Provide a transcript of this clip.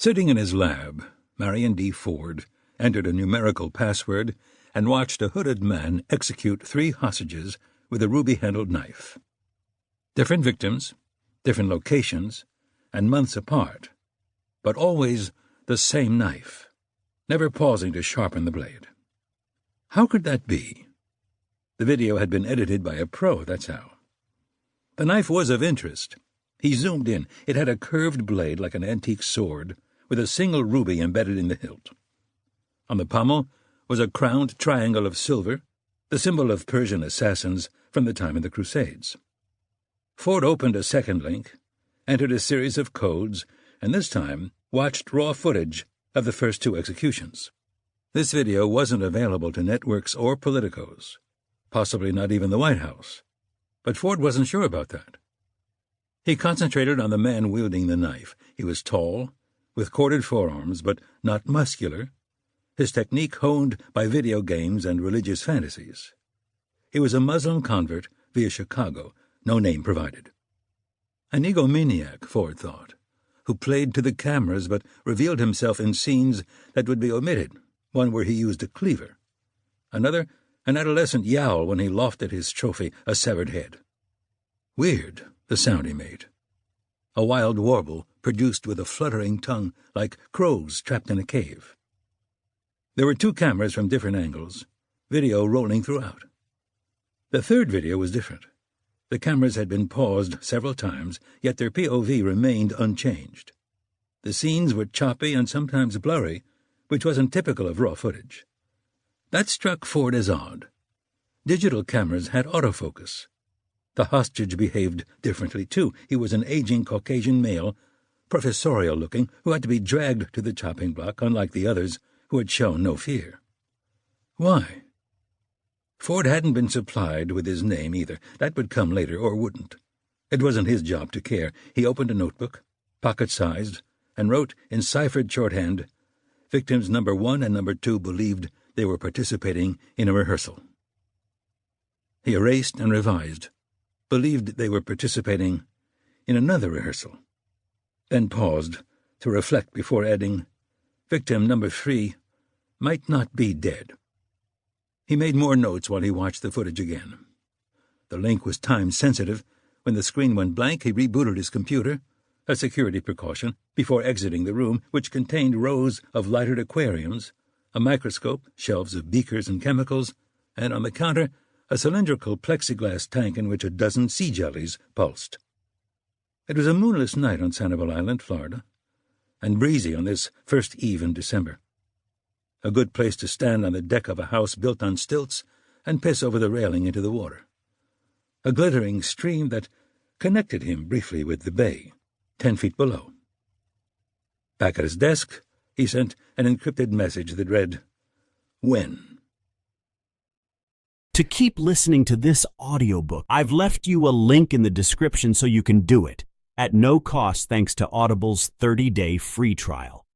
Sitting in his lab, Marion D. Ford entered a numerical password and watched a hooded man execute 3 hostages with a ruby-handled knife. Different victims, different locations, and months apart, but always the same knife, never pausing to sharpen the blade. How could that be? The video had been edited by a pro, that's how. The knife was of interest. He zoomed in. It had a curved blade like an antique sword, with a single ruby embedded in the hilt. On the pommel was a crowned triangle of silver, the symbol of Persian assassins from the time of the Crusades. Ford opened a second link, entered a series of codes, and this time watched raw footage of the first 2 executions. This video wasn't available to networks or politicos, possibly not even the White House, but Ford wasn't sure about that. He concentrated on the man wielding the knife. He was tall, with corded forearms, but not muscular, his technique honed by video games and religious fantasies. He was a Muslim convert via Chicago, no name provided. An egomaniac, Ford thought, who played to the cameras but revealed himself in scenes that would be omitted, one where he used a cleaver. Another, an adolescent yowl when he lofted his trophy, a severed head. Weird, the sound he made. A wild warble produced with a fluttering tongue like crows trapped in a cave. There were 2 cameras from different angles, video rolling throughout. The third video was different. The cameras had been paused several times, yet their POV remained unchanged. The scenes were choppy and sometimes blurry, which wasn't typical of raw footage. That struck Ford as odd. Digital cameras had autofocus. The hostage behaved differently, too. He was an aging Caucasian male, professorial-looking, who had to be dragged to the chopping block, unlike the others, who had shown no fear. Why? Ford hadn't been supplied with his name either. That would come later, or wouldn't. It wasn't his job to care. He opened a notebook, pocket-sized, and wrote in ciphered shorthand, "Victims number 1 and number 2 believed they were participating in a rehearsal." He erased and revised, believed they were participating in another rehearsal, then paused to reflect before adding, "Victim number 3 might not be dead." He made more notes while he watched the footage again. The link was time-sensitive. When the screen went blank, he rebooted his computer, a security precaution, before exiting the room, which contained rows of lighted aquariums, a microscope, shelves of beakers and chemicals, and on the counter a cylindrical plexiglass tank in which a dozen sea jellies pulsed. It was a moonless night on Sanibel Island, Florida, and breezy on this first eve in December. A good place to stand on the deck of a house built on stilts and piss over the railing into the water. A glittering stream that connected him briefly with the bay, 10 feet below. Back at his desk, he sent an encrypted message that read, "When?" To keep listening to this audiobook, I've left you a link in the description so you can do it, at no cost thanks to Audible's 30-day free trial.